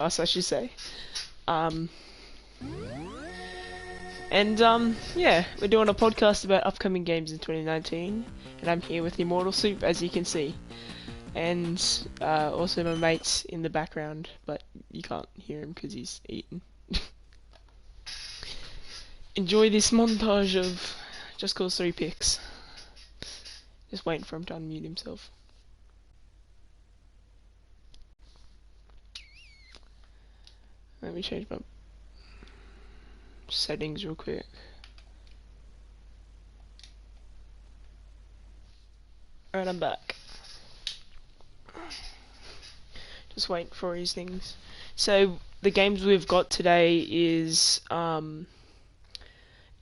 us, I should say. Um, yeah, we're doing a podcast about upcoming games in 2019, and I'm here with Immortal-soup, as you can see, and also my mate's in the background, but you can't hear him because he's eating. Enjoy this montage of Just Cause 3 picks. Just waiting for him to unmute himself. Let me change my settings real quick. Alright, I'm back. Just waiting for his things. So, the games we've got today is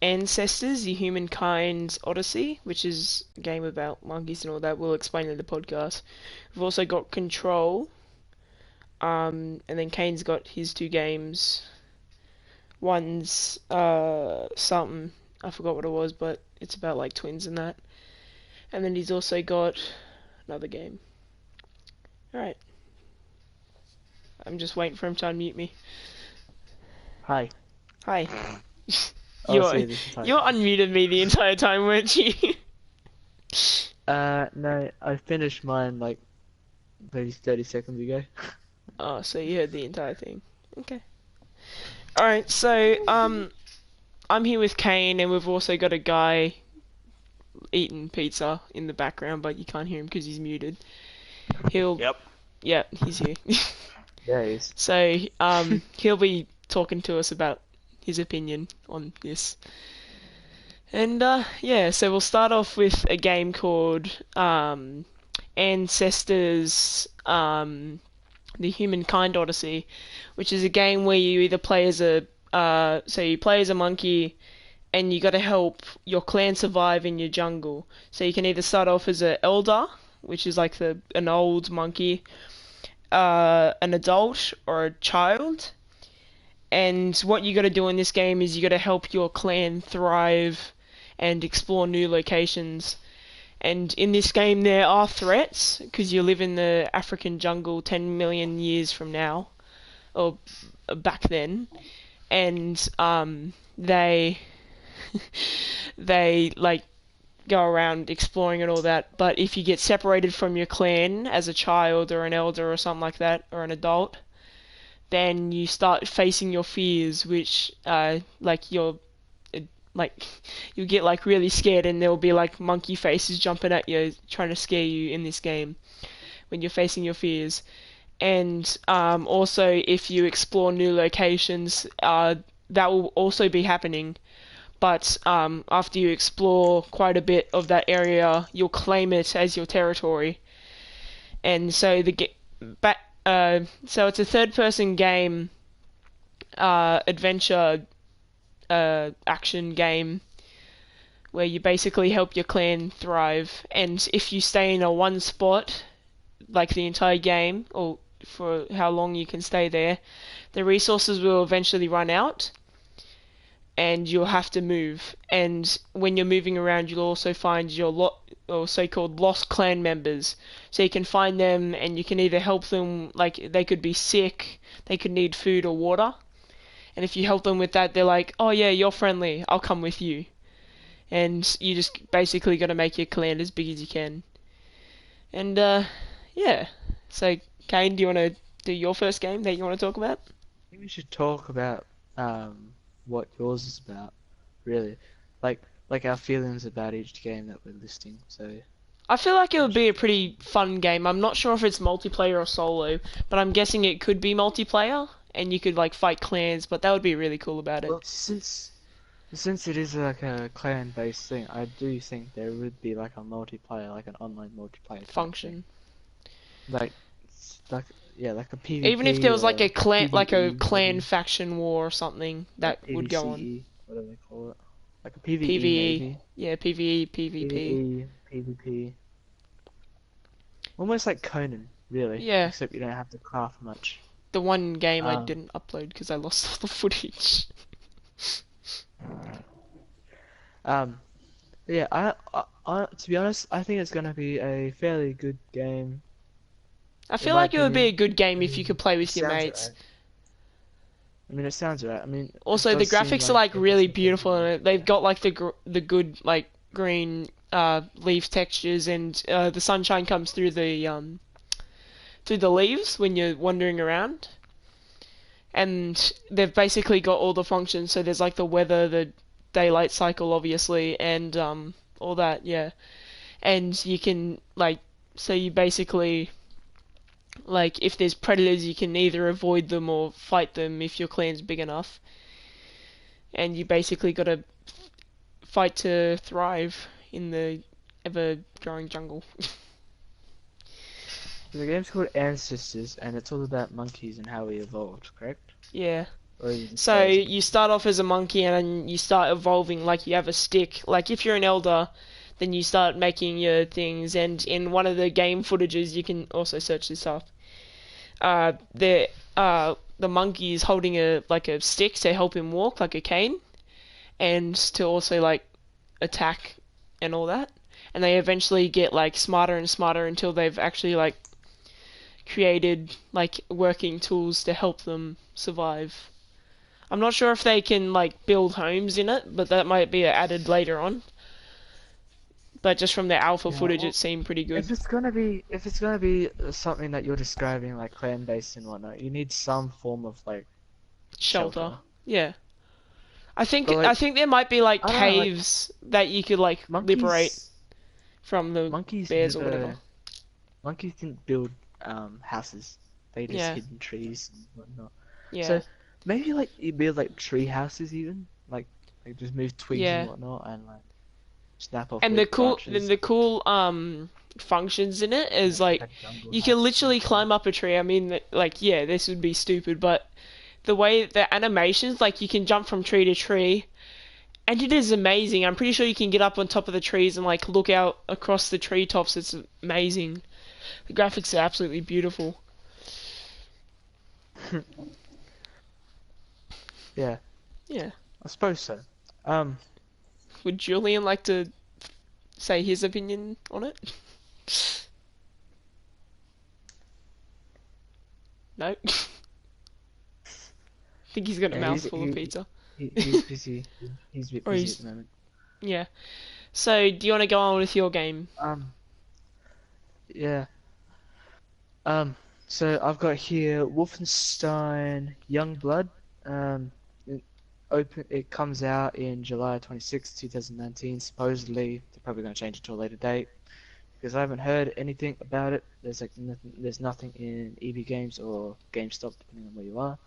Ancestors, the Humankind's Odyssey, which is a game about monkeys and all that. We'll explain in the podcast. We've also got Control, and then Kane's got his two games. One's something, I forgot what it was, but it's about like twins and that. And then he's also got another game. Alright. I'm just waiting for him to unmute me. Hi. Hi. You unmuted me the entire time, weren't you? No, I finished mine like maybe 30 seconds ago. Oh, so you heard the entire thing. Okay. Alright, so, I'm here with Kane, and we've also got a guy eating pizza in the background, but you can't hear him because he's muted. Yep. Yeah, he's here. Yeah, he is. So, he'll be talking to us about his opinion on this. And, yeah, so we'll start off with a game called, Ancestors, the Humankind Odyssey, which is a game where you either play as a, so you play as a monkey, and you gotta help your clan survive in your jungle. So you can either start off as an elder, which is like an old monkey, an adult, or a child. And what you gotta do in this game is you gotta help your clan thrive and explore new locations. And in this game there are threats, because you live in the African jungle 10 million years from now, or back then, and they like go around exploring and all that. But if you get separated from your clan as a child or an elder or something like that, or an adult, then you start facing your fears, which you get like really scared, and there'll be like monkey faces jumping at you trying to scare you in this game when you're facing your fears. And also, if you explore new locations, that will also be happening. But after you explore quite a bit of that area, you'll claim it as your territory. And so so it's a third-person game, adventure, action game, where you basically help your clan thrive. And if you stay in one spot, like the entire game, or for how long you can stay there, the resources will eventually run out, and you'll have to move. And when you're moving around, you'll also find your or so-called lost clan members. So you can find them, and you can either help them, like they could be sick, they could need food or water. And if you help them with that, they're like, oh yeah, you're friendly, I'll come with you. And you just basically got to make your clan as big as you can. And, yeah. So, Kane, do you want to do your first game that you want to talk about? I think we should talk about what yours is about, really. Like our feelings about each game that we're listing. So I feel like it would be a pretty fun game. I'm not sure if it's multiplayer or solo, but I'm guessing it could be multiplayer, and you could like fight clans, but that would be really cool about it. well, since it is like a clan-based thing, I do think there would be like a multiplayer, like an online multiplayer type Function. thing. Like a PvP. Even if there was like a clan, PvE, like a clan maybe. faction war or something that would go on. PvCE, whatever they call it. Like a PvE, PvE, maybe. yeah, PvE, PvP. PvE, PvP. Almost like Conan, really. Yeah. Except you don't have to craft much. The one game I Um, didn't upload because I lost all the footage. Yeah, I to be honest, I think it's gonna be a fairly good game. I feel my like it would be a opinion. good game if you could play with your Sounds mates. alright. I mean, it sounds right. I mean, it Also, the does seem graphics are like like there's really something beautiful in it. They've there. got like the good like green leaf textures, and the sunshine comes through the leaves when you're wandering around. And they've basically got all the functions. So there's like the weather, the daylight cycle, obviously, and all that. Yeah, and you can like so you basically like if there's predators, you can either avoid them or fight them if your clan's big enough. And you basically got to fight to thrive in the ever-growing jungle. The game's called Ancestors, and it's all about monkeys and how we evolved, correct? Yeah. Or you just So start as a you monkey? start off as a monkey and then you start evolving like you have a stick. Like if you're an elder, then you start making your things. And in one of the game footages, you can also search this up. The monkey is holding a like a stick to help him walk, like a cane, and to also like attack and all that. And they eventually get like smarter and smarter until they've actually like created like working tools to help them survive. I'm not sure if they can like build homes in it, but that might be added later on. But just from the alpha Yeah, footage, it well, seemed pretty good. if it's gonna be something that you're describing like clan-based and whatnot, you need some form of like Shelter. shelter. Yeah. But I like, think there might be like I don't know, like caves that you could like liberate monkeys, from the monkeys bears or whatever. never, monkeys didn't build houses. They just Yeah. hid in trees and whatnot. Yeah. So maybe like you build like tree houses even, like just move twigs and Yeah. whatnot and like snap off And weak branches. the cool functions in it is Make like like a jungle you can house kind literally of thing. climb up a tree. I mean, like yeah, this would be stupid, but the way the animations, like you can jump from tree to tree, and it is amazing. I'm pretty sure you can get up on top of the trees and like look out across the treetops. It's amazing. The graphics are absolutely beautiful. Yeah, Yeah. I suppose so. Um, Would Julian like to say his opinion on it? No. I think he's got a yeah, he's mouthful of pizza. he's busy. He's a bit Or busy at he's the moment. yeah. So do you want to go on with your game? Um, yeah. Um, so I've got here Wolfenstein Youngblood. Um, it comes out in July 26th, 2019. Supposedly, they're probably going to change it to a later date because I haven't heard anything about it. There's nothing in EB Games or GameStop, depending on where you are.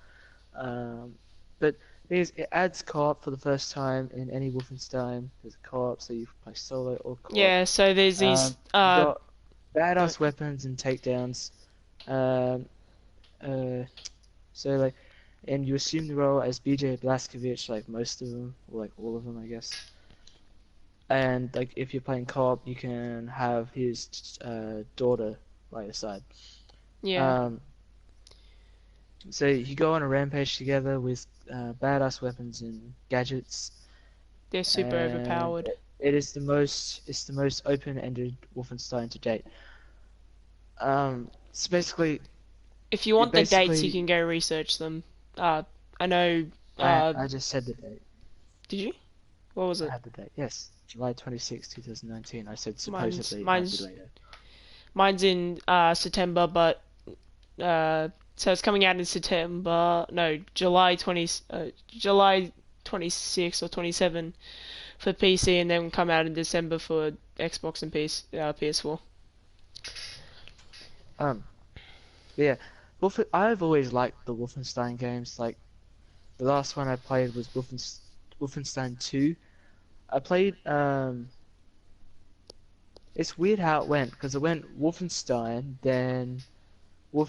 But it adds co-op for the first time in any Wolfenstein. There's a co-op, so you can play solo or co-op. Yeah. So there's these You've got go- badass weapons and takedowns. Um, uh, so like, and you assume the role as BJ Blazkowicz, like most of them, or like all of them, I guess. And like, if you're playing co-op, you can have his daughter by your side. yeah, Um, so you go on a rampage together with badass weapons and gadgets, they're super and overpowered. it's the most open-ended Wolfenstein to date. So basically, If you it want the dates, you basically can go research them. I know. Uh, I just said the date. did you? What was I it? had the date. Yes, July 26, 2019. I said Mine's supposedly it might be mine's later. mine's in September, but so it's coming out in September. No, July 26 or 27 for PC, and then come out in December for Xbox and PS4. Um, but yeah, I've always liked the Wolfenstein games. Like the last one I played was Wolfenstein 2. I played It's weird how it went because it went Wolfenstein, then there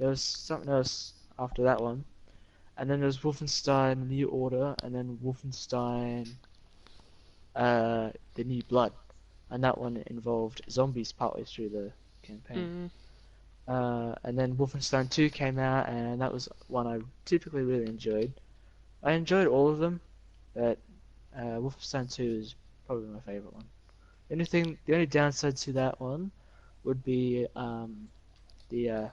was something else after that one, and then there was Wolfenstein New Order, and then Wolfenstein the New Blood, and that one involved zombies partway through the campaign. Mm. And then Wolfenstein 2 came out, and that was one I typically really enjoyed. I enjoyed all of them, but Wolfenstein 2 is probably my favorite one. The only downside to that one would be the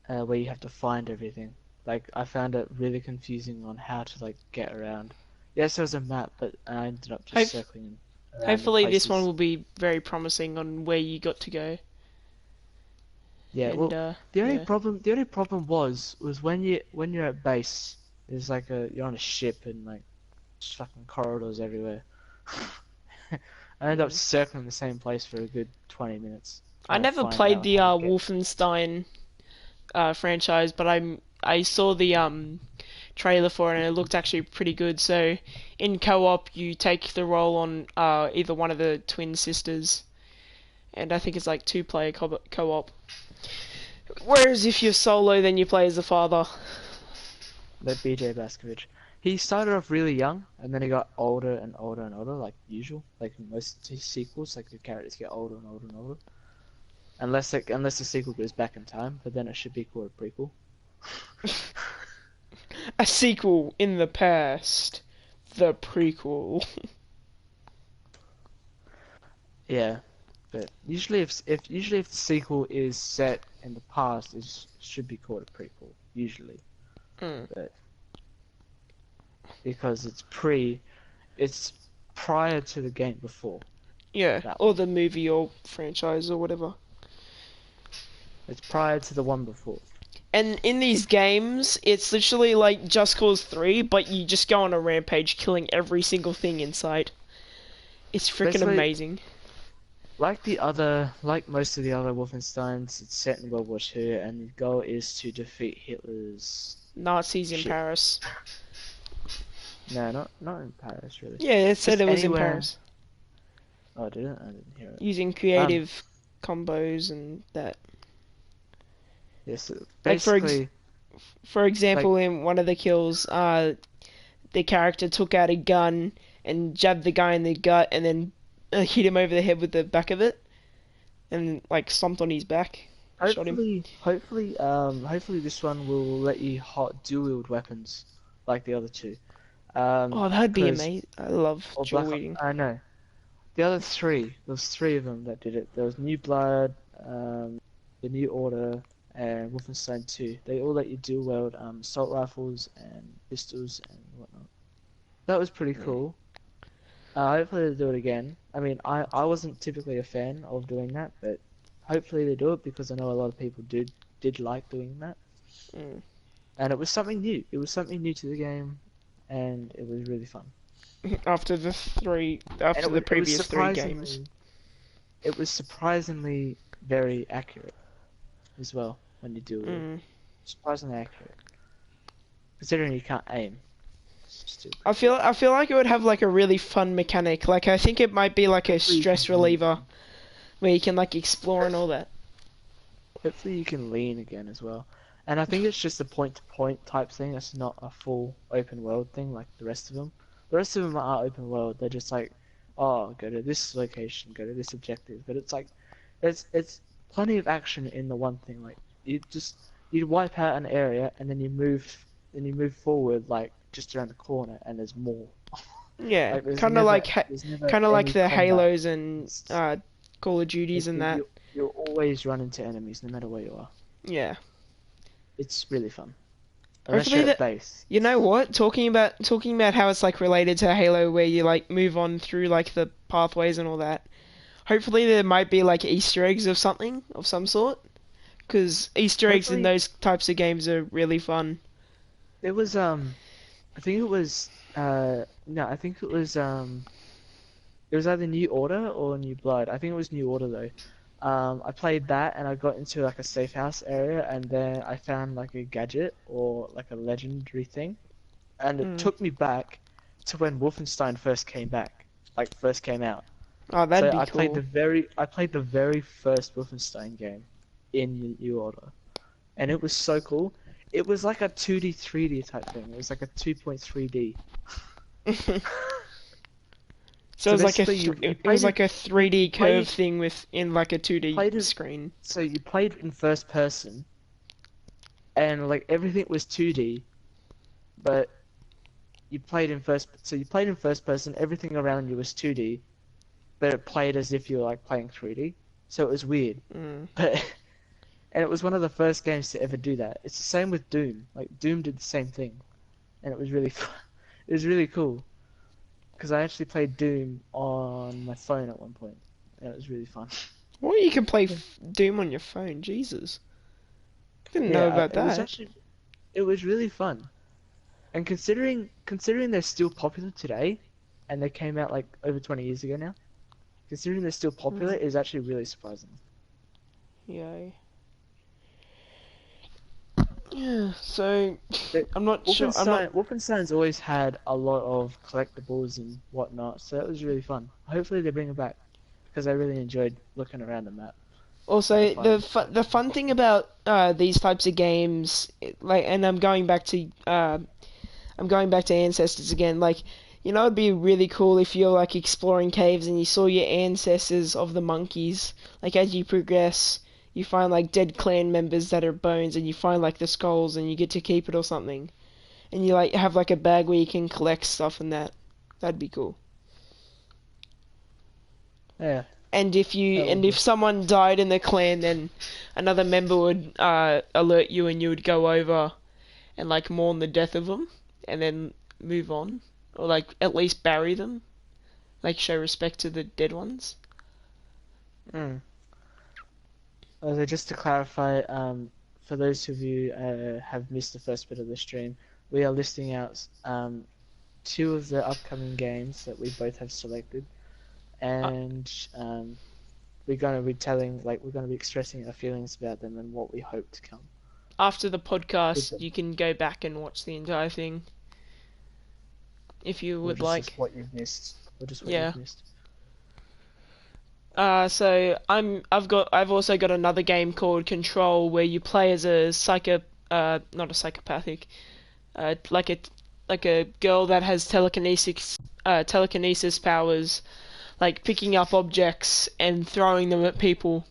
where you have to find everything. Like I found it really confusing on how to like get around. Yes, there was a map, but I ended up just Hope, circling around in hopefully this one places. will be very promising on where you got to go. Yeah, And well, yeah. the only problem was when you're at base, there's like you're on a ship and like just fucking corridors everywhere. I ended up Mm. circling the same place for a good 20 minutes I trying to never find played out the how to get. Wolfenstein franchise, but I saw the trailer for it and it looked actually pretty good. So in co-op, you take the role on either one of the twin sisters, and I think it's like two-player co-op. Whereas if you're solo, then you play as the father. That BJ Blazkowicz. He started off really young, and then he got older and older and older, like usual. Like in most sequels, like the characters get older and older and older. Unless the sequel goes back in time, but then it should be called a prequel. A sequel in the past, the prequel. Yeah, but usually if the sequel is set in the past, should be called a prequel. Usually, Mm. but because it's prior to the game before Yeah, that or one. the movie or franchise or whatever. It's prior to the one before. And in these games, it's literally like Just Cause 3, but you just go on a rampage killing every single thing in sight. It's freaking Basically, amazing. like most of the other Wolfensteins, it's set in World War II, and the goal is to defeat Hitler's Nazis in shit. Paris. No, not in Paris, really. Yeah, it said Just it was in anywhere. Paris. Oh, did it? I didn't hear it. Using Um, creative combos and that. yes, Like basically, for like example, in one of the kills, the character took out a gun and jabbed the guy in the gut and then hit him over the head with the back of it and like stomped on his back, shot him. hopefully this one will let you hot dual wield weapons like the other two. Oh, that'd be Because amazing. I love or dual Black, wielding. I know the other three. There was three of them that did it. There was New Blood, the New Order, and Wolfenstein 2. They all let you dual wield assault rifles and pistols and whatnot. That was pretty Mm. cool. Hopefully they'll do it again. I mean, I wasn't typically a fan of doing that, but hopefully they do it because I know a lot of people did like doing that. Mm. And it was something new. It was something new to the game, and it was really fun. And After the it was previous three games. surprisingly very accurate as well when you do it. Mm. Surprisingly accurate, considering you can't aim. It's still I pretty feel good. I feel like it would have like a really fun mechanic. Like I think it might be like a Hopefully you can stress lean. reliever where you can like explore and all that. Hopefully you can lean again as well. And I think it's just a point-to-point type thing. It's not a full open world thing like the rest of them. The rest of them are open world. They're just like, oh, go to this location, go to this objective. But it's like, it's plenty of action in the one thing. Like you wipe out an area and then you move forward like just around the corner and there's more. Yeah, Like there's never kind of like any the combat. Halos and It's, Call of Duties and that. you'll always run into enemies no matter where you are. Yeah. It's really fun. Unless Hopefully you're at that. base. You know what? Talking about how it's like related to Halo, where you like move on through like the pathways and all that. Hopefully there might be like Easter eggs of something of some sort, because Easter eggs in Hopefully, those types of games are really fun. it was I think it was no, I think it was either New Order or New Blood. I think it was New Order though. I played that and I got into like a safe house area and then I found like a gadget or like a legendary thing, and it Mm. took me back to when Wolfenstein first came back, like first came out. Oh, that'd So be cool. I played the very first Wolfenstein game in New Order, and it was so cool. It was like a 2D 3D type thing. It was like a 2.3D. So it So was like basically, you it was played it, like a 3D curve played thing with in like a 2D played it. screen. So you played in first person, and like everything was 2D, but you played in first person. Everything around you was 2D, but it played as if you were like playing 3D. So it was weird. Mm. But and it was one of the first games to ever do that. It's the same with Doom. Like Doom did the same thing, and it was really fun. It was really cool because I actually played Doom on my phone at one point, and it was really fun. Well, you can play Yeah, Doom on your phone. Jesus, didn't know yeah, about it was that. actually it was really fun. And considering they're still popular today, and they came out like over 20 years ago now, considering they're still popular Mm, is actually really surprising. yeah. Yeah. So But I'm not sure. I'm not. Wolfenstein's always had a lot of collectibles and whatnot, so it was really fun. Hopefully they bring it back because I really enjoyed looking around the map, like the Also, fighting the stuff. fun thing about these types of games, like, and I'm going back to ancestors again. Like, it'd be really cool if you're like exploring caves and you saw your ancestors of the monkeys. Like as you progress, you find like dead clan members that are bones, and you find like the skulls, and you get to keep it or something. And you like have like a bag where you can collect stuff and that. That'd be cool. Yeah, that And would be. if someone died in the clan, then another member would alert you, and you would go over and like mourn the death of them, and then move on, or like at least bury them, like show respect to the dead ones. Mm. Also, just to clarify, for those of you have missed the first bit of the stream, we are listing out two of the upcoming games that we both have selected, Uh, and we're going to be we're going to be expressing our feelings about them and what we hope to come After the with podcast, them, you can go back and watch the entire thing if you or would just like. what you've missed, or just what Yeah. you've missed. So I've also got another game called Control where you play as a not a psychopathic, like a girl that has telekinesis powers, like picking up objects and throwing them at people.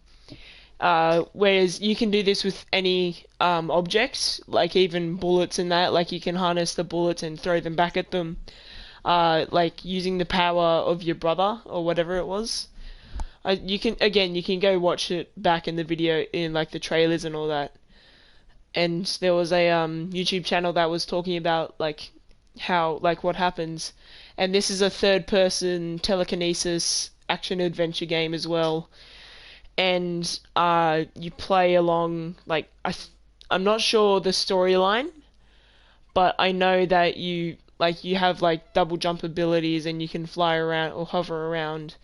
Whereas you can do this with any objects, like even bullets and that. Like you can harness the bullets and throw them back at them. Like using the power of your brother or whatever it was. You can go watch it back in the video in like the trailers and all that. And there was a YouTube channel that was talking about like how like what happens. And this is a third person telekinesis action adventure game as well. And you play along like I'm not sure the storyline, but I know that you have like double jump abilities, and you can fly around or hover around,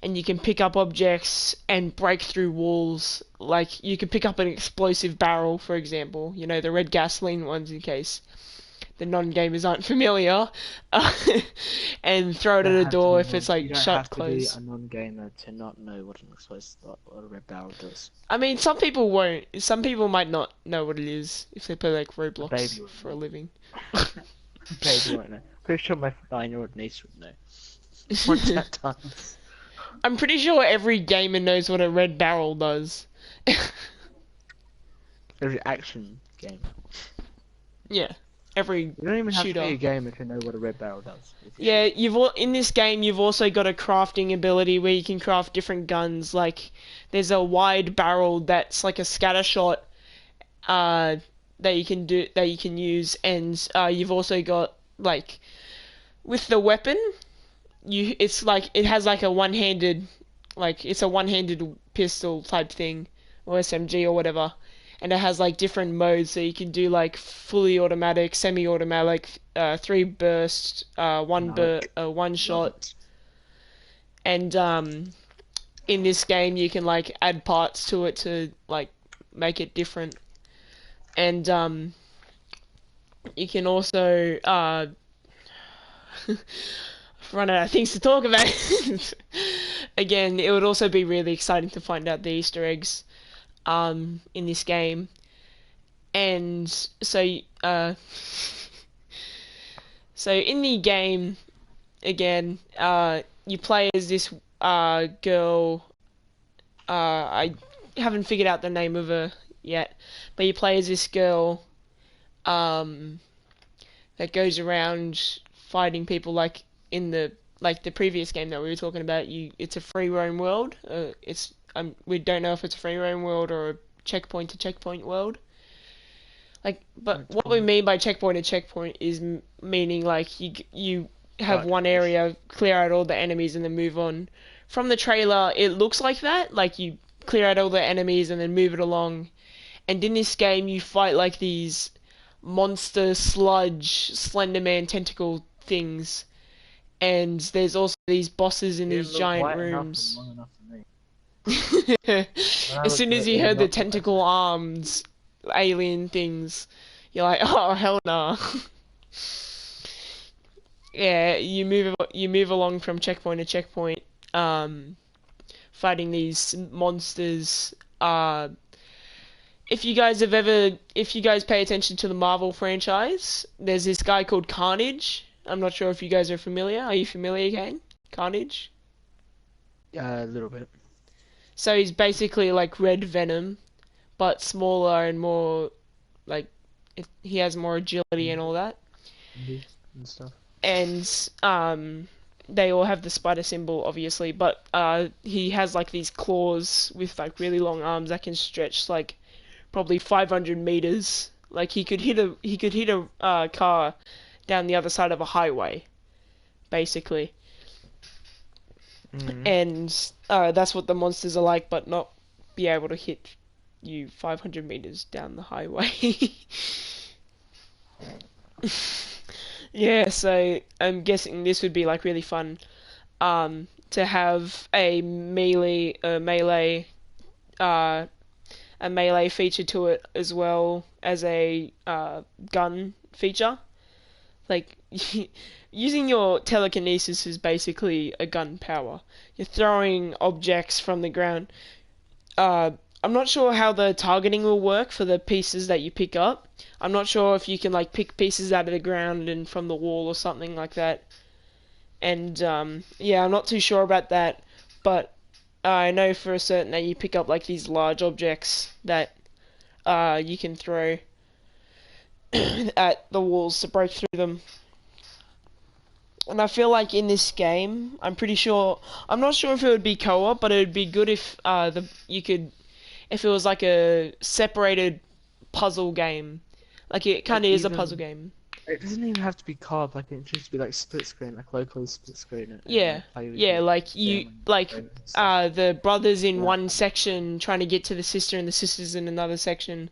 and you can pick up objects and break through walls. Like you can pick up an explosive barrel, for example, the red gasoline ones, in case the non-gamers aren't familiar, and throw it at a door if it's You like don't shut have to be close. a non-gamer to not know what a red barrel does. I mean, some people won't. Some people might not know what it is if they play like A Roblox baby would for a know. living. A baby won't know. Pretty sure my 9-year-old niece would know. Once that time. I'm pretty sure every gamer knows what a red barrel does. Every action game. Yeah, every You don't even have to be a shooter. gamer to know what a red barrel does. If you Yeah, shoot. in this game you've also got a crafting ability where you can craft different guns. Like there's a wide barrel that's like a scatter shot uh, that you can use, and you've also got like with the weapon it's like it has like a one-handed it's a one-handed pistol type thing or SMG or whatever, and it has like different modes, so you can do like fully automatic, semi-automatic, three burst, Malik. one Love shot, it. and in this game you can like add parts to it to like make it different, and you can also run out of things to talk about. Again, it would also be really exciting to find out the Easter eggs in this game. And so, so in the game, again, you play as this girl. I haven't figured out the name of her yet, but you play as this girl um, that goes around fighting people in the previous game that we were talking about. It's a free roam world. We don't know if it's a free roam world or checkpoint to checkpoint world. Like, but That's what we cool. mean by checkpoint to checkpoint is meaning like you have Start one finish. area, clear out all the enemies, and then move on. From the trailer, it looks like that. Like you clear out all the enemies and then move it along. And in this game, you fight like these monster sludge, Slenderman tentacle things. And there's also these bosses in You these didn't look giant white enough and rooms. long enough for me. When I As looked soon at as it, you you're heard the not long enough. tentacle arms, alien things, you're like, oh hell nah. Yeah, you move along from checkpoint to checkpoint, um, fighting these monsters. If you guys pay attention to the Marvel franchise, there's this guy called Carnage. I'm not sure if you guys are familiar. Are you familiar, Kane? Carnage? Yeah, a little bit. So he's basically like Red Venom, but smaller and more like he has more agility and all that. Indeed, and stuff. And they all have the spider symbol, obviously, but he has like these claws with like really long arms that can stretch like probably 500 meters. Like he could hit a car down the other side of a highway, basically. Mm. And that's what the monsters are like, but not be able to hit you 500 meters down the highway. Yeah, so I'm guessing this would be like really fun to have uh, a melee feature to it as well as a gun feature. Like using your telekinesis is basically a gun power. You're throwing objects from the ground. Uh, I'm not sure how the targeting will work for the pieces that you pick up. I'm not sure if you can like pick pieces out of the ground and from the wall or something like that. And yeah, I'm not too sure about that, but I know for a certain that you pick up like these large objects that you can throw at the walls to break through them. And I feel like in this game, I'm not sure if it would be co-op, but it would be good if if it was like a separated puzzle game. Like it kind Like of is a puzzle even game. it doesn't even have to be co-op. Like it can just be like split screen, like locally split screen it, and Yeah, like play with yeah, your like family, like friends and stuff. the brothers in Without one having section trying to get to the sister, and the sisters in another section,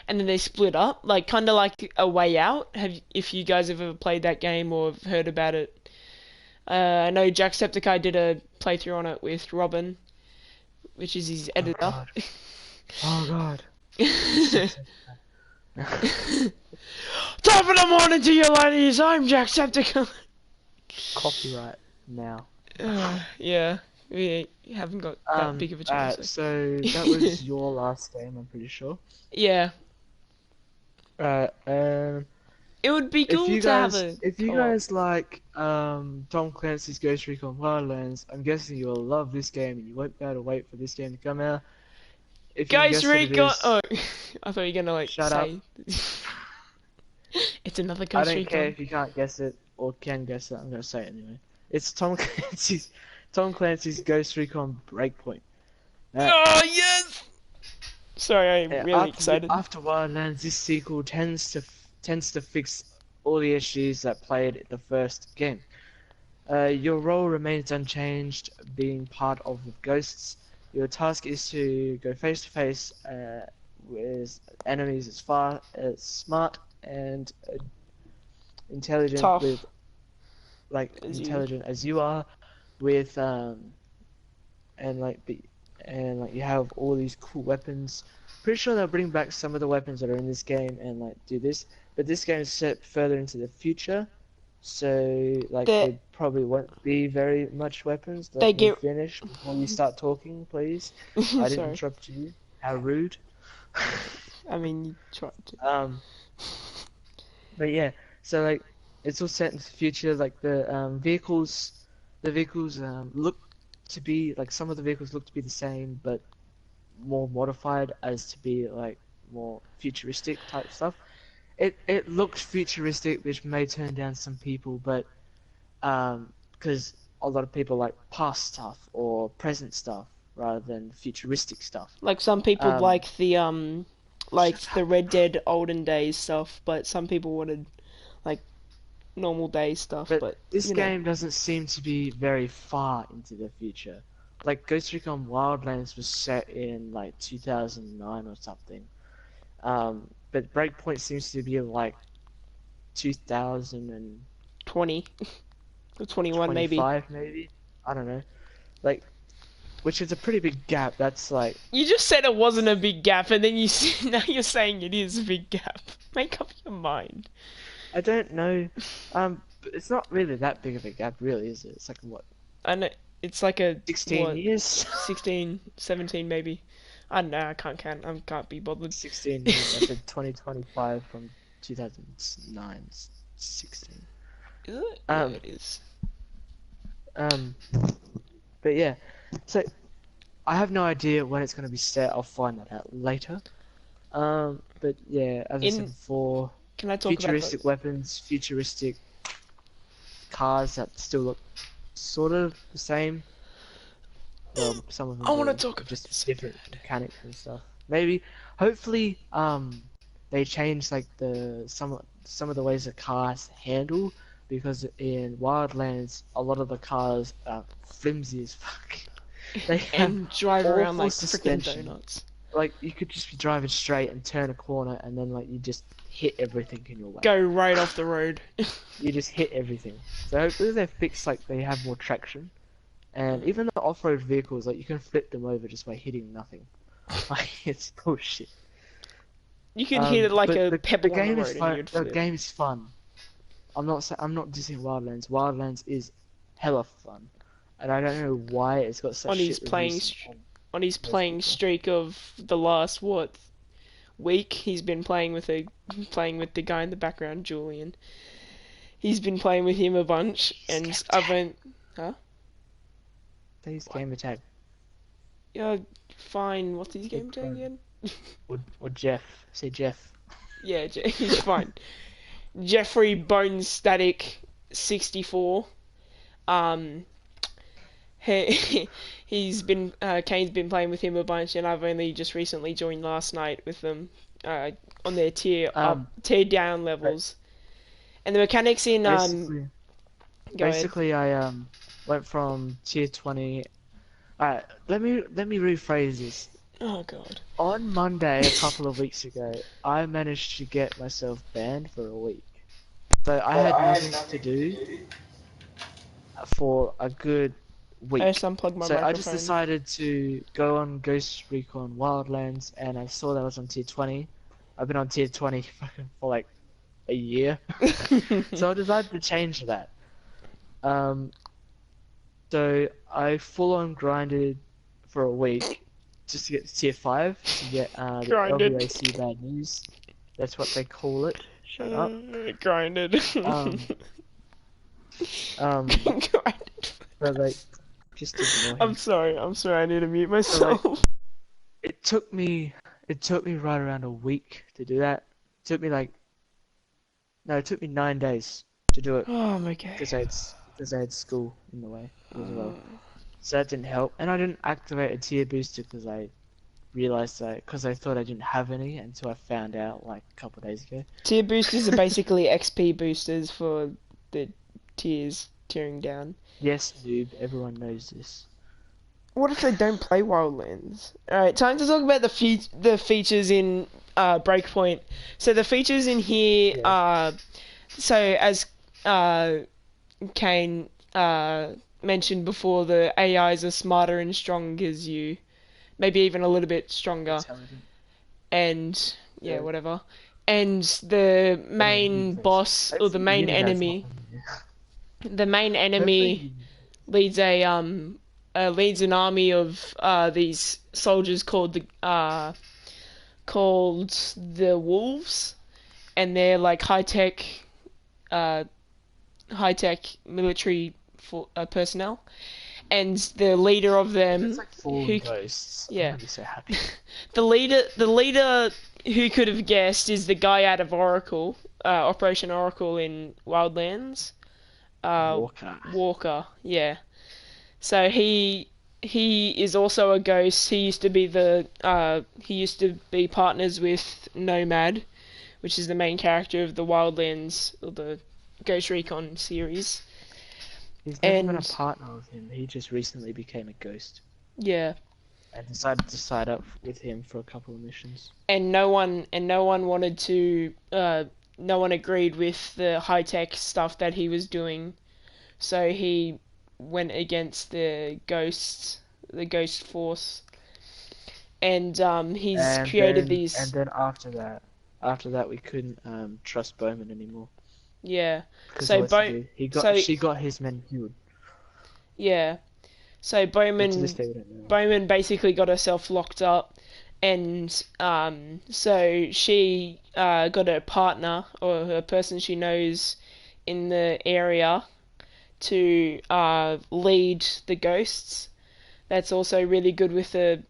and then they split up, like kind of like a way out. If you guys have ever played that game or have heard about it? I know Jacksepticeye did a playthrough on it with Robin, which is his oh editor. god, oh god, Jacksepticeye. Top of the morning to you, ladies. I'm Jacksepticeye. Copyright now. Yeah, we haven't got that big of a chance. So. So that was your last game, I'm pretty sure. Yeah, Um, it would be cool to have a if you co-op. guys like Tom Clancy's Ghost Recon Wildlands, I'm guessing you'll love this game and you won't be able to wait for this game to come out. If you can Ghost guess what it Recon. is, Oh, I thought you were gonna like shut up. say it's another I Ghost don't care Recon. if you can't guess it or can guess it. I'm gonna say it anyway. It's Tom Clancy's Ghost Recon Breakpoint. Now, Oh yes! Sorry, I'm yeah, really excited. after Wildlands, this sequel tends to fix all the issues that plagued the first game. Your role remains unchanged, being part of the ghosts. Your task is to go face to face with enemies as smart and intelligent Tough as you. intelligent as you are, with and like the and like you have all these cool weapons. Pretty sure they'll bring back some of the weapons that are in this game and like do this, but this game is set further into the future, so like They there probably won't be very much weapons. they Let me get. finish before you start talking, please. I didn't Sorry. interrupt you. How rude. I mean, you tried to. Um, but yeah, so like it's all set into the future. Like the vehicles look to be like some of the vehicles look to be the same, but more modified as to be like more futuristic type stuff. It looks futuristic, which may turn down some people, but because a lot of people like past stuff or present stuff. rather than futuristic stuff. Like some people Um, like the Red Dead olden days stuff, but some people wanted like normal day stuff, but but this you know. game doesn't seem to be very far into the future. Like Ghost Recon Wildlands was set in like 2009 or something. But Breakpoint seems to be like 2025 20 or 21 maybe. maybe. I don't know. Like, which is a pretty big gap. That's like You just said it wasn't a big gap, and then now you're saying it is a big gap. Make up your mind. I don't know. But it's not really that big of a gap, really, is it? It's like what, I know it's like a 16 what years? 16, 17 maybe. I don't know. I can't count. I can't be bothered. 16 years. I said 2025 from 2009, 16. Is it? Yeah, Um, it is. um, but yeah. So I have no idea when it's going to be set. I'll find that out later. But yeah, as I said In before, Can I talk about futuristic those? weapons, futuristic cars that still look sort of the same. Well, some of them I want to do, talk with about just this so different bad. mechanics and stuff. Maybe, hopefully, they change like some of the ways the cars handle, because in Wildlands, a lot of the cars are flimsy as fuck. They have And drive around awful like freaking suspension. donuts. Like you could just be driving straight and turn a corner, and then like you just hit everything in your way. Go right off the road. You just hit everything. So hopefully they fix like they have more traction. And even the off-road vehicles, like you can flip them over just by hitting nothing. Like it's bullshit. You can hit it like But a the pebble on the game is road and fun. you'd The flip. game is fun. I'm not dissing Wildlands. Wildlands is hella fun, and I don't know why it's got such On his shit reviews on on his most playing people. streak of the last what week, he's been playing with the guy in the background, Julian. He's been playing with him a bunch, Jeez, game and I've tag. been, huh? Please What? game tag. Yeah, fine. What's his Say game tag Chrome. again? Or Jeff. Say Jeff. Yeah, he's fine. Jeffrey Bones Static 64. Um, Kane's been playing with him a bunch, and I've only just recently joined last night with them, uh, on their Um, tier down but levels. And the mechanics in basically, go ahead. I went from tier 20. Alright, let me rephrase this. Oh god. On Monday, a couple of weeks ago, I managed to get myself banned for a week. So I had nothing to do for a good I just week. unplugged my So I just microphone. decided to go on Ghost Recon Wildlands, and I saw that I was on tier 20. I've been on tier 20 for like a year. So I decided to change that. Um, so I full on grinded for a week just to get to tier 5 to get the Grinded. LVAC bad news. That's what they call it. Shut up. Grinded. Um, um, Grinded. but like, just ignore I'm him. sorry. I'm sorry. I need to mute So like, myself. it took me, right around a week to do that. It took me like, no, it took me 9 days to do it Oh my god. because I had school in the way as well. So that didn't help, and I didn't activate a tier booster because I realized because I thought I didn't have any until I found out like a couple of days ago. Tier boosters are basically XP boosters for the tearing down. Yes, noob, everyone knows this. What if they don't play Wildlands? Alright, time to talk about the features in Breakpoint. So the features in here Yeah. are, so as uh, Kane mentioned before, the AIs are smarter and stronger as you, maybe even a little bit stronger, Intelligent. and yeah, Yeah. whatever. And the Anyway, main boss or hopefully Unidat's not on here. the main enemy Hopefully, leads leads an army of these soldiers called the Wolves, and they're like uh, high tech military personnel, and the leader of if it's them, like fallen who ghosts, I'm yeah, gonna be so happy. the leader who could have guessed is the guy out of Oracle, Operation Oracle in Wildlands, uh, Walker. Walker, yeah. So he he is also a ghost. He used to be partners with Nomad, which is the main character of the Wildlands or the Ghost Recon series. He's never been a And partner with him. He just recently became a ghost yeah, and decided to side up with him for a couple of missions. and no one wanted to no one agreed with the high tech stuff that he was doing, so he went against the Ghost Force, and he's created And these. then after that we couldn't trust Bowman anymore Yeah, because of so what he Bo did. so She got his men killed, yeah, so but to this Bowman day we don't know. Bowman basically got herself locked up, and so she got a partner or a person she knows in the area to lead the ghosts. That's also really good with a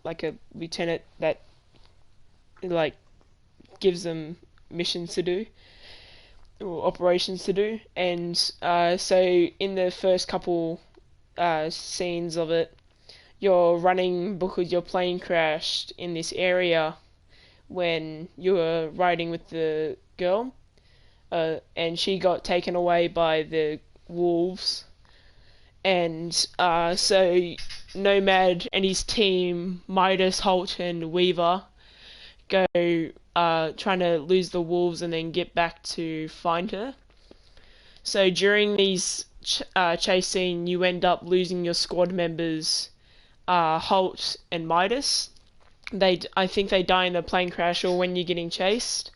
like a lieutenant that like gives them missions to do or operations to do. And so in the first couple scenes of it, you're running because your plane crashed in this area when you were riding with the girl, and she got taken away by the wolves. And so Nomad and his team, Midas, Holt, and Weaver, go trying to lose the wolves and then get back to find her. So during these chase scene, you end up losing your squad members, Holt and Midas. I think they die in a plane crash or when you're getting chased,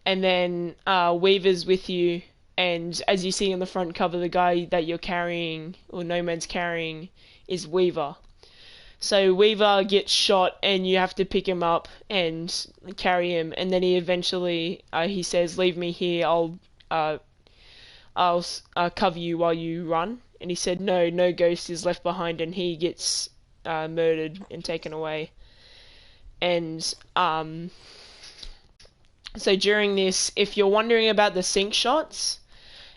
and then Weaver's with you. And as you see on the front cover, the guy that you're carrying or Nomad's carrying is Weaver. So Weaver gets shot, and you have to pick him up and carry him. And then he says, "Leave me here. Uh, I'll cover you while you run." And he said, "No, no ghost is left behind," and he gets murdered and taken away. And so during this, if you're wondering about the sync shots,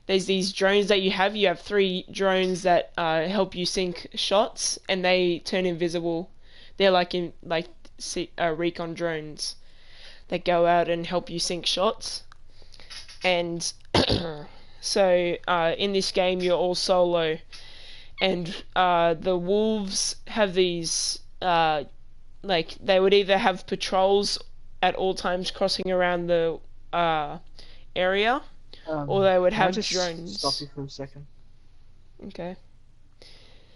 there's these drones that you have. You have three drones that help you sync shots, and they turn invisible. They're like recon drones that go out and help you sync shots. And so in this game, you're all solo, and the wolves have these like they would either have patrols at all times crossing around the area, or they would Can I have just stop drones. you for a second? Okay.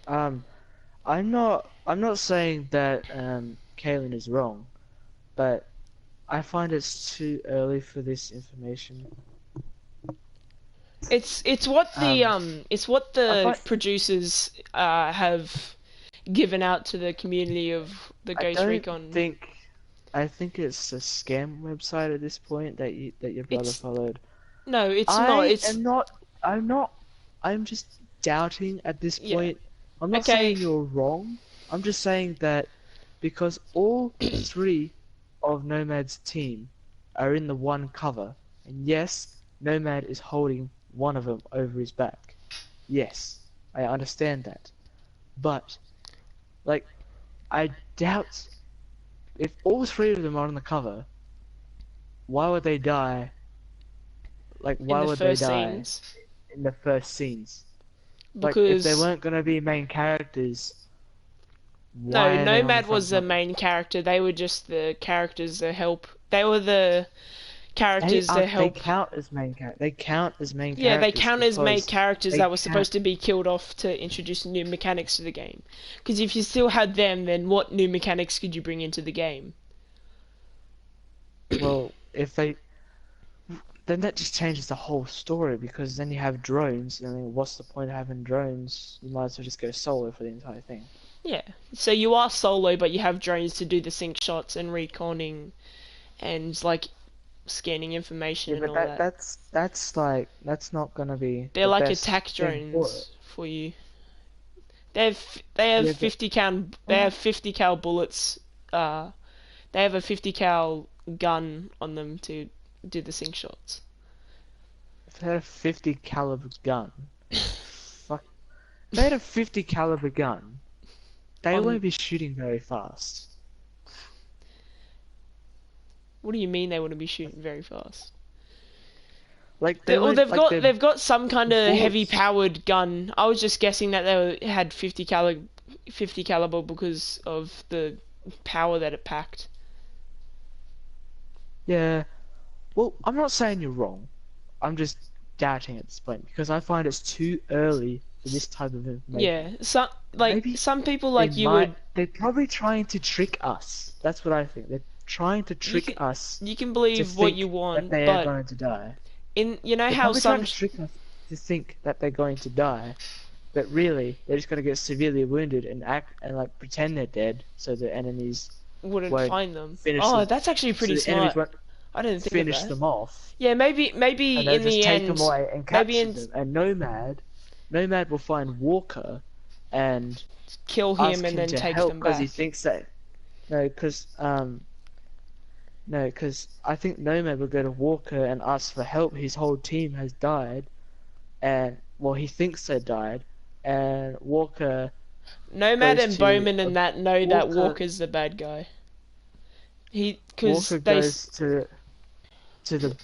Um, I'm not saying that Kaylin is wrong, but I find it's too early for this information. It's it's what I the find producers have given out to the community of the I Ghost don't Recon. think I think it's a scam website at this point that your brother It's followed. no, it's not. I It's am not. I'm not. I'm just doubting at this yeah. point. I'm not Okay. saying you're wrong. I'm just saying that because all three of Nomad's team are in the one cover, and yes, Nomad is holding one of them over his back. Yes, I understand that. But, like, I doubt if all three of them are on the cover, why would they die? Like, In why the would they first die scenes, in the first scenes? Like, if they because weren't gonna be main characters, no, why are they on the Nomad front was the cover? main character. They were just the characters that help. They were the They characters are. that They help. count as main char- They count as main Yeah, they characters count as main because characters they that were count. supposed to be killed off to introduce new mechanics to the game. Because if you still had them, then what new mechanics could you bring into the game? Well, if they then that just changes the whole story because then you have drones. I mean, what's the point of having drones? You might as well just go solo for the entire thing. Yeah. So you are solo, but you have drones to do the sync shots and reconning and like scanning information Yeah, and but all that. that's not gonna be They're the like best attack thing for it. drones for you. They have Yeah, but 50 cal they uh, have 50 cal bullets. They have a 50 cal gun on them to do the sync shots. if they had a 50 caliber gun, fuck. If they had a 50 caliber gun, they On won't be shooting very fast. what do you mean they wouldn't be shooting very fast? Like they Well, won't like their they've got some kind of heavy bullets. powered gun. I was just guessing that had 50 caliber because of the power that it packed. Yeah. Well, I'm not saying you're wrong. I'm just doubting at this point because I find it's too early for this type of information. Yeah, Maybe some people like you would they're probably trying to trick us. That's what I think. They're trying to you trick can us you can to believe what you think that want, they are but going to die. in you know They're how probably trying some to trick us to think that they're going to die, but really they're just going to get severely wounded and act and like pretend they're dead, so the enemies wouldn't won't find them. finish Oh, them. that's actually So pretty the enemies smart. won't I didn't think of finish that. them off, Yeah, and maybe they'll in just the take them end, away and maybe capture in them. And Nomad will find Walker and kill him ask and him then to take help them because he back. thinks that no, because no, because I think Nomad will go to Walker and ask for help. His whole team has died, and well, he thinks they died, and Nomad goes and to Bowman and that know that Walker. Walker's the bad guy. Because Walker they goes to the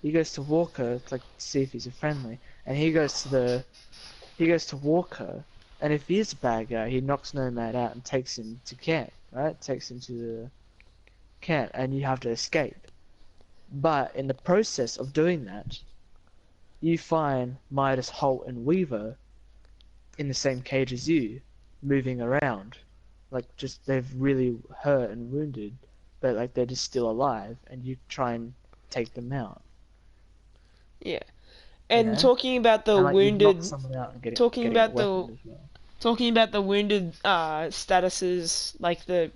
he goes to Walker to like see if he's a friendly, and he goes to Walker, and if he is a bad guy, he knocks Nomad out and takes him to camp, right? Takes him to the camp, and you have to escape. But in the process of doing that, you find Midas, Holt, and Weaver in the same cage as you, moving around. Like, just they've really hurt and wounded, but like they're just still alive, and you try and take them out. yeah. You And know? And like you knock someone out and talking getting a about the weapon as well. talking about the wounded statuses, like the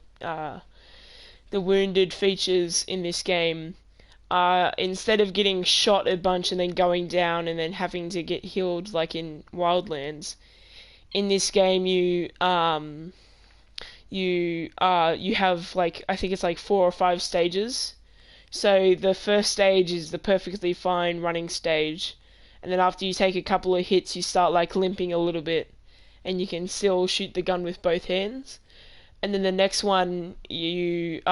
wounded features in this game. Instead of getting shot a bunch and then going down and then having to get healed like in Wildlands, in this game you have like I think it's like 4 or 5 stages. So the first stage is the perfectly fine running stage, and then after you take a couple of hits, you start like limping a little bit, and you can still shoot the gun with both hands. And then the next one, your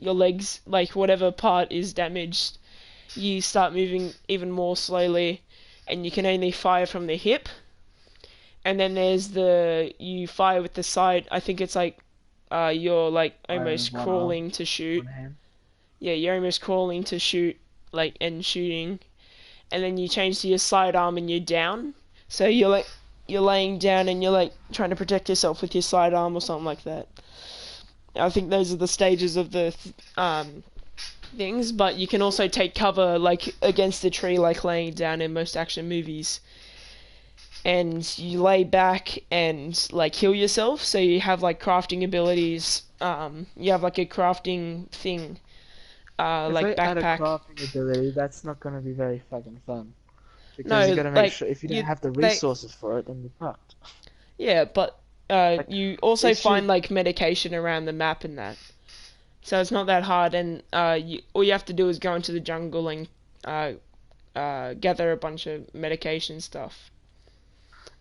legs, like whatever part is damaged, you start moving even more slowly, and you can only fire from the hip. And then there's you fire with the side. I think it's like you're like Fire with almost one arm, crawling to shoot. one hand. Yeah, you're almost crawling to shoot, like and shooting. And then you change to your sidearm and you're down. So you're laying down and you're like trying to protect yourself with your sidearm or something like that. I think those are the stages of the things, but you can also take cover like against a tree, like laying down in most action movies. And you lay back and like heal yourself. So you have like crafting abilities. You have like a crafting thing, If like they add a backpack. crafting ability, that's not gonna be very fucking fun. Because you No, gotta make like sure if you don't you have the they resources for it, then you're fucked. yeah, but Like you also they find should. like medication around the map and that. So it's not that hard, and all you have to do is go into the jungle and uh, gather a bunch of medication stuff.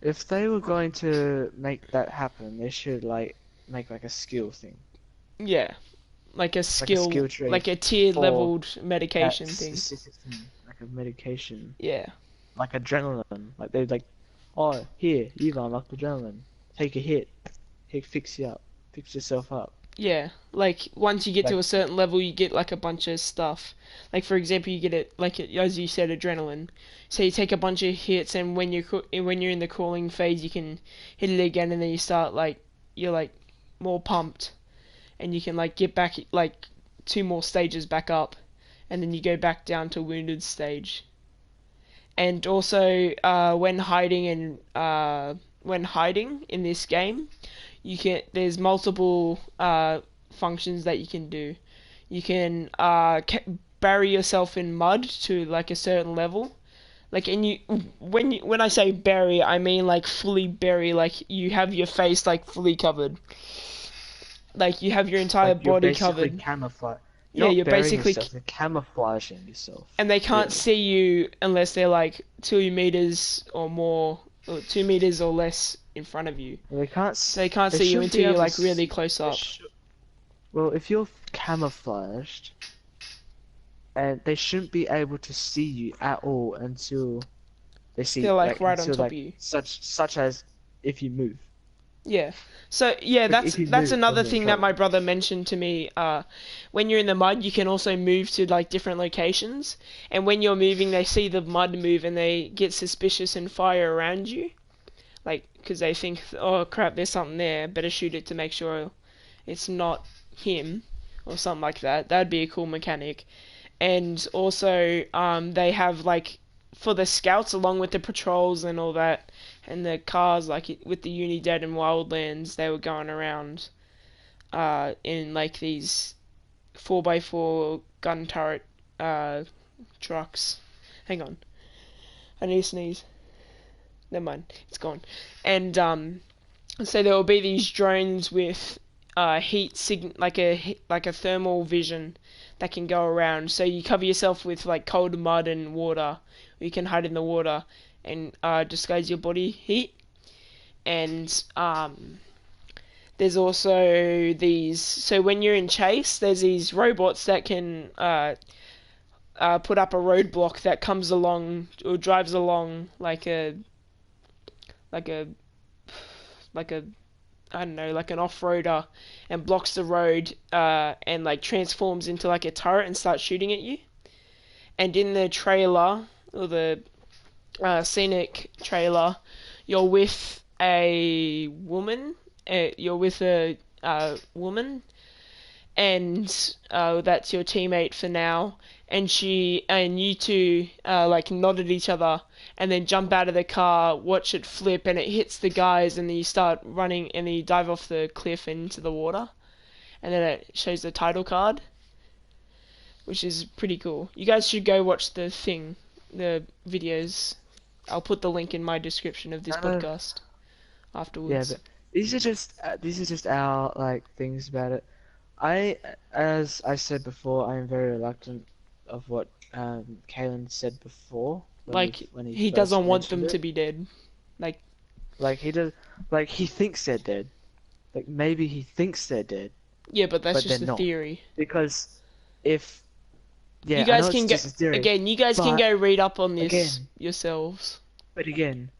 If they were going to make that happen, they should like make like a skill thing, Yeah, like a like a skill, skill tree like a tiered for leveled that medication thing. specific thing, like a medication, Yeah, like adrenaline. Like they'd like, oh here, you've unlocked adrenaline. Take a hit, fix you up, fix yourself up. yeah. Like once you get to Like a certain level, you get like a bunch of stuff. Like for example, you get it like as you said, adrenaline. So you take a bunch of hits, and when you're in the crawling phase, you can hit it again, and then you start like you're like more pumped, and you can like get back like 2 more stages back up, and then you go back down to wounded stage. And also when hiding in this game, there's multiple functions that you can do. You can bury yourself in mud to like a certain level. Like and you when I say bury, I mean like fully bury. Like you have your face like fully covered. Like you have your entire you're body basically covered. camouflage. Yeah, You're not you're burying basically yourself, you're camouflaging yourself. and they can't Really. see you unless they're like 2 meters or more, or 2 meters or less in front of you, They can't. so they can't They see you should be until you're able to. like really close They up. should, well, if you're camouflaged, and they shouldn't be able to see you at all until they see They're like like right on until top of like you. such as if you move. Yeah. So yeah, Like that's if you that's move, then another you're in thing that trouble. my brother mentioned to me. When you're in the mud, you can also move to like different locations, and when you're moving, they see the mud move and they get suspicious and fire around you, like because they think, oh crap, there's something there. Better shoot it to make sure it's not him or something like that. That'd be a cool mechanic. And also, they have like for the scouts along with the patrols and all that, and the cars like with the Unidad and Wildlands, they were going around in like these 4x4 gun turret uh, trucks. Hang on, I need to sneeze. Never mind, it's gone. And so there will be these drones with like a thermal vision that can go around. So you cover yourself with like cold mud and water. Or you can hide in the water and disguise your body heat. And there's also these. So when you're in chase, there's these robots that can put up a roadblock that comes along or drives along like a like a I don't know, like an off-roader, and blocks the road, and like transforms into like a turret and starts shooting at you. And in the trailer, or the scenic trailer, you're with a woman. You're with a woman, and that's your teammate for now. And you two like nod at each other, and then jump out of the car, watch it flip, and it hits the guys, and then you start running, and then you dive off the cliff and into the water, and then it shows the title card, which is pretty cool. You guys should go watch the videos. I'll put the link in my description of this I know. podcast Yeah, afterwards. but these are just our like things about it. As I said before, I am very reluctant of what Kalen said before Like, when he he first doesn't want mentioned them it. to be dead. Like, Like he does, like he thinks they're dead. Like maybe he thinks they're dead, yeah, but that's but they're just a not. theory. Because if, You yeah, I guys know it's can go just a theory, again. You guys can but go read up on this again, yourselves. but again,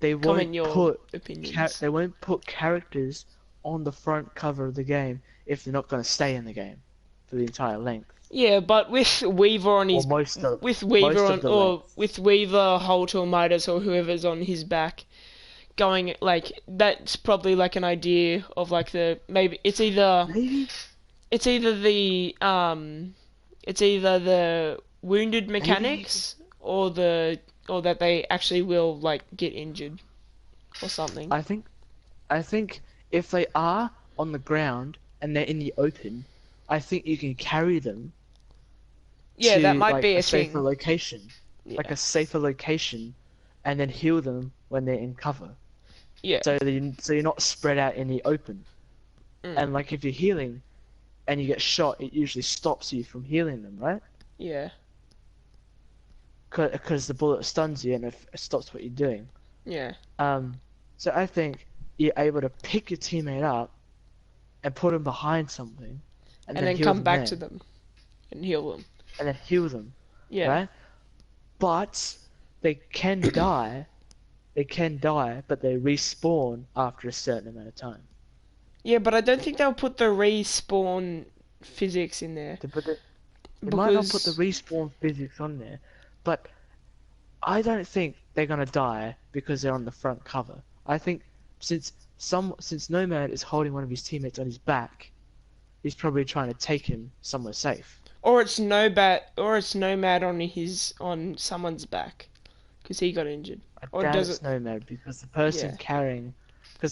they Comment won't your put opinions. they won't put characters on the front cover of the game if they're not going to stay in the game for the entire length Yeah, but with Weaver on or his most of the length. with Weaver, Holt or Midas or whoever's on his back going like that's probably like an idea of like the maybe Maybe, it's either the it's either the wounded maybe you can. mechanics or that they actually will like get injured or something. I think I think if they are on the ground and they're in the open, I think you can carry them Yeah, that to might like be a a safer thing. location, Yeah. and then heal them when they're in cover. Yeah. So you're not spread out in the open. Mm. And like if you're healing and you get shot, it usually stops you from healing them, right? Yeah. Because the bullet stuns you and it stops what you're doing. Yeah. Um, so I think you're able to pick your teammate up and put them behind something, and And then then heal come them back to there, them and heal them. and then heal them, Yeah. right? But they can die. They can die, but they respawn after a certain amount of time. Yeah, but I don't think they'll put the respawn physics in there They might not put the because respawn physics on there, but I don't think they're gonna die because they're on the front cover. I think since since Nomad is holding one of his teammates on his back, he's probably trying to take him somewhere safe. or it's Nomad on someone's back because he got injured. I Or doubt does it's it? Nomad Yeah. because the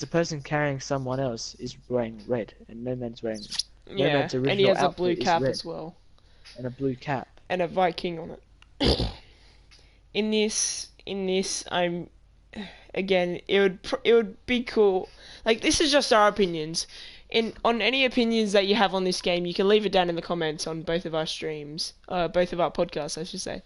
person carrying someone else is wearing red, and Yeah, Nomad's and he original has a blue outfit is cap red as well and a blue cap. and a Viking on it. In this, I'm again. It would be cool. Like this is just our opinions. On any opinions that you have on this game, you can leave it down in the comments on both of our streams, both of our podcasts, I should say,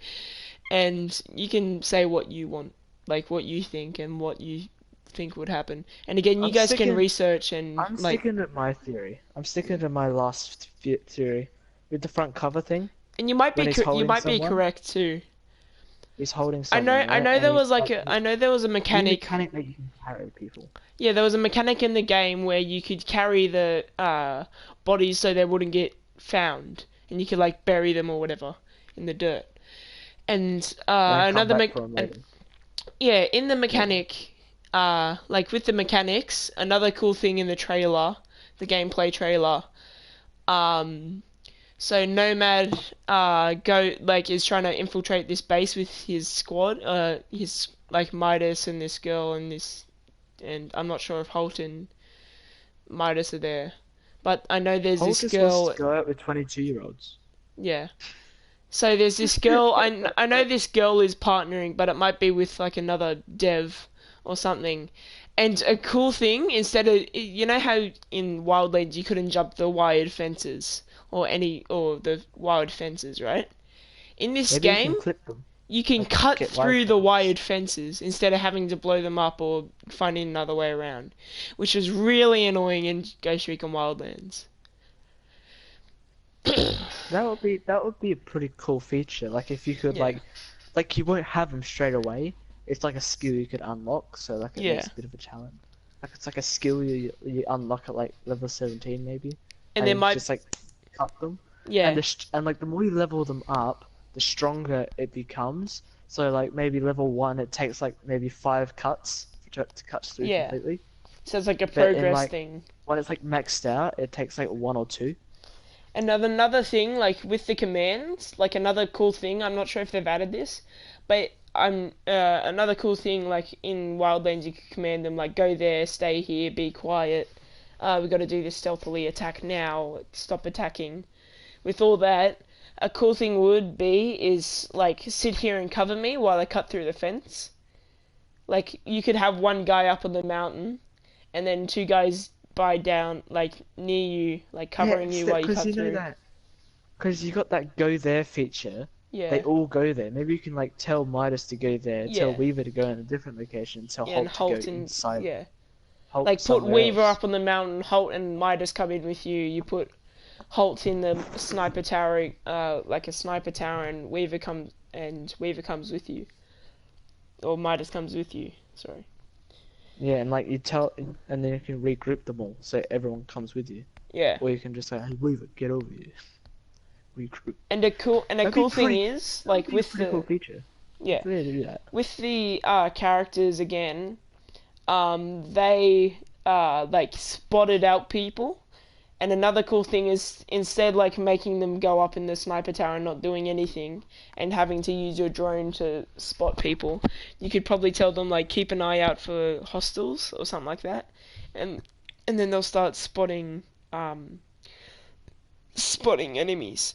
and you can say what you want, like what you think and what you think would happen. And again, you I'm guys can sticking. research and I'm like, sticking with my theory. I'm sticking to my last theory with the front cover thing. and When he's you holding might be someone, correct too. he's holding someone, I right? know And there he was like like I know there was a new mechanic. mechanic that you can carry people. Yeah, there was a mechanic in the game where you could carry the bodies so they wouldn't get found, and you could like bury them or whatever in the dirt. And And then come another back for him and later. yeah, in the Yeah. mechanic, like with the mechanics, another cool thing in the trailer, the gameplay trailer, um, so Nomad, is trying to infiltrate this base with his squad, his like Midas and this girl and this, and I'm not sure if Holt and Midas are there, but I know there's Hulk this just wants to girl, go out with 22-year-olds. yeah. So there's this girl. I know this girl is partnering, but it might be with like another dev or something. And a cool thing, instead of you know how in Wildlands you couldn't jump the wired fences or the wired fences, right? In this Maybe you can game, clip them, you can like cut get through the wireframes. wired fences instead of having to blow them up or finding another way around, which is really annoying in Ghost Recon Wildlands. That would be a pretty cool feature. Like if you could Yeah, like you won't have them straight away. It's like a skill you could unlock, so like it yeah. makes a bit of a challenge. Like it's like a skill you unlock at like level 17 maybe, And there and might, just like cut them, and yeah, and like the more you level them up, the stronger it becomes. So like maybe level 1 it takes like maybe 5 cuts to cut through yeah. completely, So it's like a but in progress like thing. when it's like maxed out, it takes like 1 or 2. Another thing, like with the commands, like another cool thing. I'm not sure if they've added this, but I'm another cool thing. Like in Wildlands, you can command them like go there, stay here, be quiet. We got to do this stealthily. Attack now. Stop attacking. With all that, a cool thing would be is like sit here and cover me while I cut through the fence. Like you could have one guy up on the mountain, and then two guys by down like near you, like Yeah, covering you it's while you because cut you know through. that. Because you got that go there feature, they Yeah, all go there. Maybe you can like tell Midas to go there, tell yeah, Weaver to go in a different location, tell yeah, and Hulk to go Holt and inside, yeah, Hulk like put somewhere Weaver else. up on the mountain, Holt and Midas come in with you. You put Holt in the sniper tower, like a sniper tower, and Weaver comes with you, or Midas comes with you. Sorry. Yeah, and like you tell, and then you can regroup them all, so everyone comes with you. Yeah, Or you can just say, "Hey Weaver, get over here, regroup." and a That'd be cool thing pretty. is That would like be a with pretty cool the feature. yeah If they do that. with the characters again, they like spotted out people. And another cool thing is instead like making them go up in the sniper tower and not doing anything and having to use your drone to spot people, you could probably tell them like keep an eye out for hostiles or something like that, and then they'll start um spotting enemies.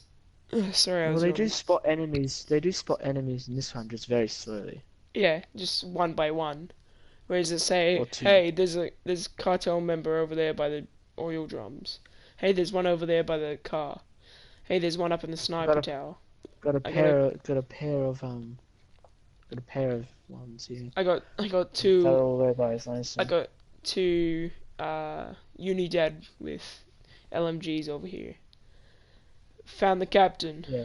Sorry, I Well, was they do yawning. spot enemies. They do spot enemies in this one just very slowly, Yeah, just one by one. Whereas it say, or two. hey, there's a cartel member over there by the oil drums. Hey, there's one over there by the car. Hey, there's one up in the Got sniper a tower. got a I got a, pair of got a pair of ones here. I got They're two, all there by his I license. got two, Unidad with LMGs over here. Found the captain, Yeah.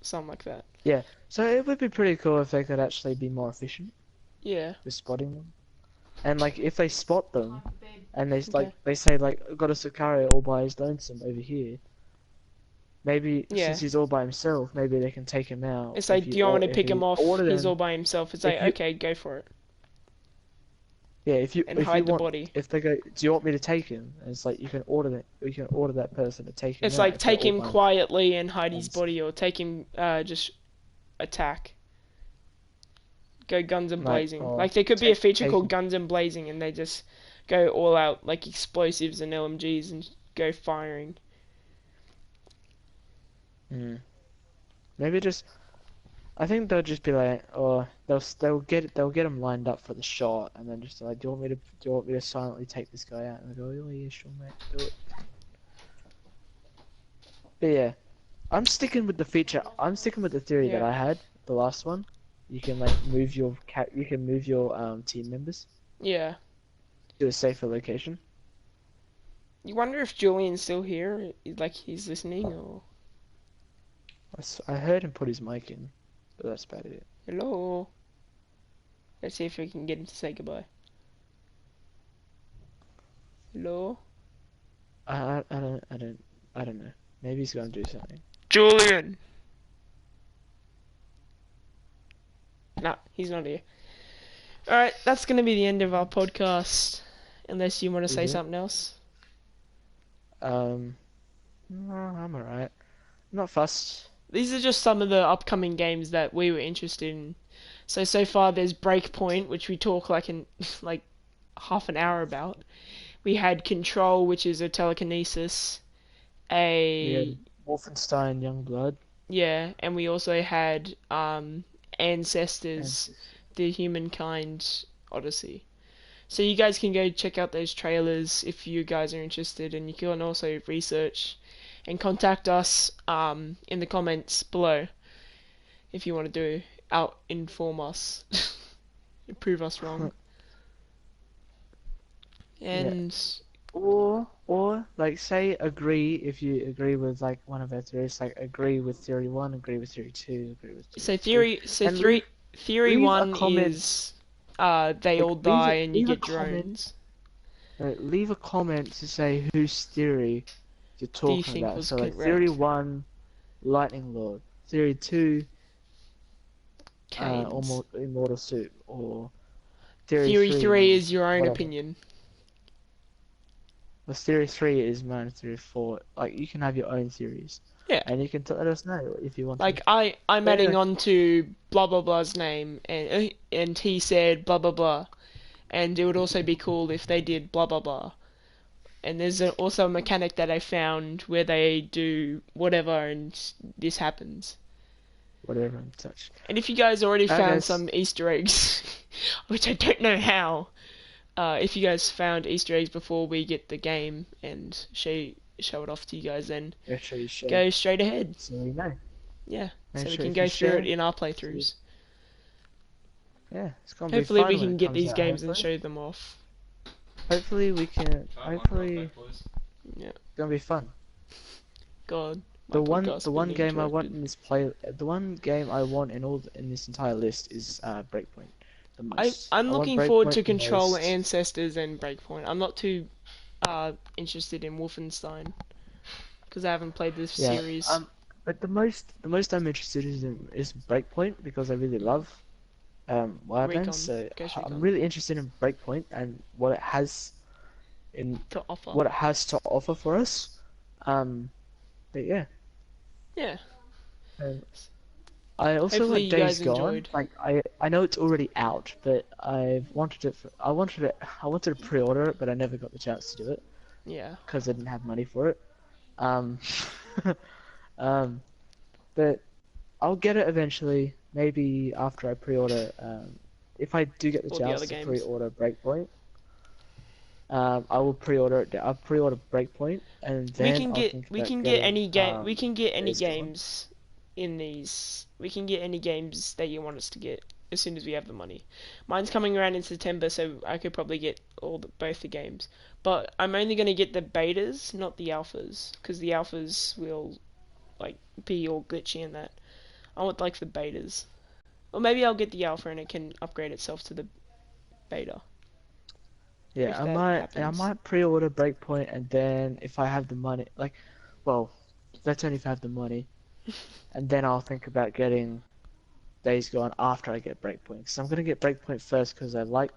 something like that. Yeah. So it would be pretty cool if they could actually be more efficient Yeah. with spotting them. And like if they spot them and Okay. they say like got a Sicario all by his lonesome over here. Maybe Yeah. since he's all by himself, maybe they can take him out It's like, do you want me to if pick him you off? order He's all them by himself. It's if like, you okay, go for it, yeah and if you hide the want body. if they go do you want me to take him? And it's like you can order that person to take him It's out like if they're take all him by quietly and hide his themselves. body, or take him just attack. Go guns and Like blazing. or Like there could be a feature take called him. guns and blazing, and they just go all out like explosives and LMGs and go firing. Mm. Maybe just I think they'll just be like, or they'll get them lined up for the shot, and then just like, do you want me to silently take this guy out? And they go, oh yeah, sure, mate, do it. But yeah, I'm sticking with the feature. I'm sticking with the theory that Yeah. I had, the last one. You can like move your you can move your team members. Yeah. to a safer location. You wonder if Julian's still here, like he's listening, or I heard him put his mic in, but that's about it. hello. Let's see if we can get him to say goodbye. Hello, I don't know. Maybe he's gonna do something. Julian. Nah, he's not here. All right, that's gonna be the end of our podcast. Unless you want to Is say it? something else. No, I'm alright. I'm not fussed. These are just some of the upcoming games that we were interested in. So far there's Breakpoint, which we talk like in like half an hour about. We had Control, which is a telekinesis. We A had Wolfenstein Youngblood Yeah, and we also had and Ancestors, the Humankind Odyssey. So you guys can go check out those trailers if you guys are interested, and you can also research and contact us in the comments below if you want to out inform us, prove us wrong, yeah. and Or like say agree if you agree with like one of our theories, like agree with theory one, agree with theory two, agree with theory so three, theory so and theory theory leave a one comment. is they Like all die and you leave a get comment. drones. Leave a comment to say whose theory you're Do you talking think about. was So like theory correct? one, Lightning Lord. Theory two, Canes. Immortal-soup, or theory Theory three three, is your own whatever. opinion. Well, theory three is mine. Theory four, like you can have your own theories, Yeah. and you can let us know if you want to. Like I'm But adding anyway, on to blah blah blah's name, and he said blah blah blah, and it would also be cool if they did blah blah blah. And there's also a mechanic that I found where they do whatever, and this happens. whatever and such. And if you guys already Alright, found guys. some Easter eggs, which I don't know how, if you guys found Easter eggs before we get the game and show it off to you guys, then Make sure you share, go straight ahead. so we know. Yeah, Make so we sure can if you go through it share, in our so playthroughs. yeah, it's gonna be Hopefully we fun when can it get comes these out. games and Hopefully, show them off. hopefully we can. Hopefully, Yeah. it's gonna be fun. God, my The podcast's been one game I want interrupted. in this play, the one game I want in this entire list is Breakpoint, the most. I'm I want looking forward Breakpoint to the Control, most. Ancestors, and Breakpoint. I'm not too interested in Wolfenstein because I haven't played this Yeah. series. But the most I'm interested is Breakpoint because I really love Wildlands. Recon, So Ghost I'm Recon, really interested in Breakpoint and in to offer. what it has to offer for us. Um, but yeah. Yeah. Um, I also Hopefully like you Days guys Gone. enjoyed. Like I know it's already out, but I wanted to pre-order it, but I never got the chance to do it Yeah. because I didn't have money for it. Um, um, but I'll get it eventually. Maybe after I pre-order. If I do get the All the other chance to games. pre-order Breakpoint, I will pre-order it. I'll pre-order Breakpoint, and then I'll think We about can get getting any game we can get any Days Gone. games in these. We can get any games that you want us to get as soon as we have the money. Mine's coming around in September, so I could probably get both the games. But I'm only going to get the betas, not the alphas, because the alphas will like be all glitchy in that. I want like the betas. Or maybe I'll get the alpha and it can upgrade itself to the beta if Yeah, that I happens. might pre-order Breakpoint, and then if I have the money, like, well, that's only if I have the money, and then I'll think about getting Days Gone after I get Breakpoint. Because I'm gonna get Breakpoint first because I like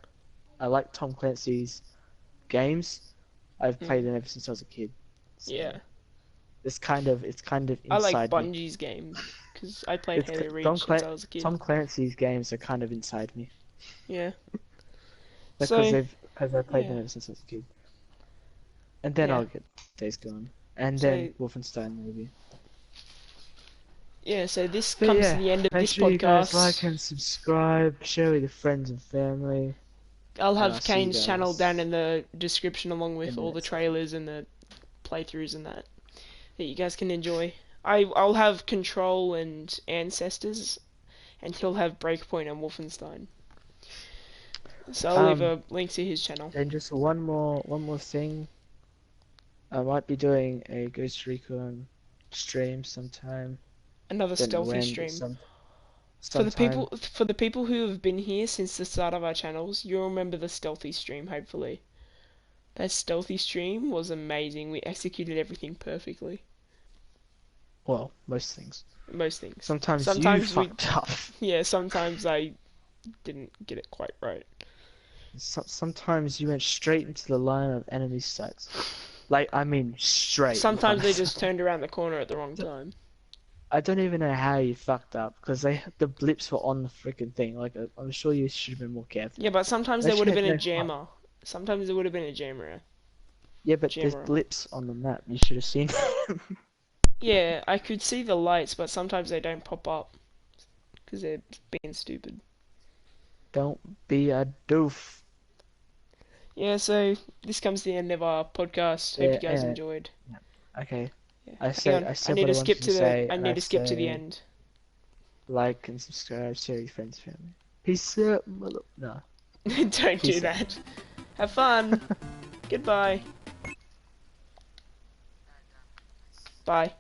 Tom Clancy's games. I've played Mm, them ever since I was a kid, so yeah. it's kind of I like inside me. Bungie's games because I played It's Halo Tom Reach since Clan I was a kid. Tom Clancy's games are kind of inside me Yeah. because So I played yeah. them ever since I was a kid. And then Yeah. I'll get Days Gone, and So then Wolfenstein maybe. yeah. So this But comes to yeah, the end of make this sure you guys podcast. like and subscribe, share with your friends and family, I'll and I'll have see you Kane's channel down guys in the description along in with the all the next one. trailers and the playthroughs and that you guys can enjoy. I'll have Control and Ancestors, and he'll have Breakpoint and Wolfenstein. So I'll leave Um, a link to his channel. then just one more thing. I might be doing a Ghost Recon stream sometime. Another Don't know stealthy when, but stream. sometime. For the people who have been here since the start of our channels, you'll remember the stealthy stream, hopefully. That stealthy stream was amazing. We executed everything perfectly. Well, most things. Most things. Sometimes you Sometimes we, fucked up. yeah, sometimes I didn't get it quite right. Sometimes you went straight into the line of enemy sights. Like, I mean, straight in front Sometimes they of just someone. turned around the corner at the wrong time. I don't even know how you fucked up because the blips were on the freaking thing. Like, I'm sure you should have been more careful. Yeah, but sometimes They there would actually have had been a no fun. jammer. Sometimes there would have been a jammer. Yeah, but there's Jammer. blips on the map. You should have seen them. Yeah, I could see the lights, but sometimes they don't pop up because they're being stupid. Don't be a doof. Yeah, so this comes to the end of our podcast. Hope you Yeah, guys yeah. enjoyed. Okay. Yeah. I Hang said on, I I said need what I to wanted skip to to the. say, I and need I to skip to the say end. like and subscribe, share your friends, family. Peace out, mother. No, Don't do peace out. that. Have fun. Goodbye. Bye.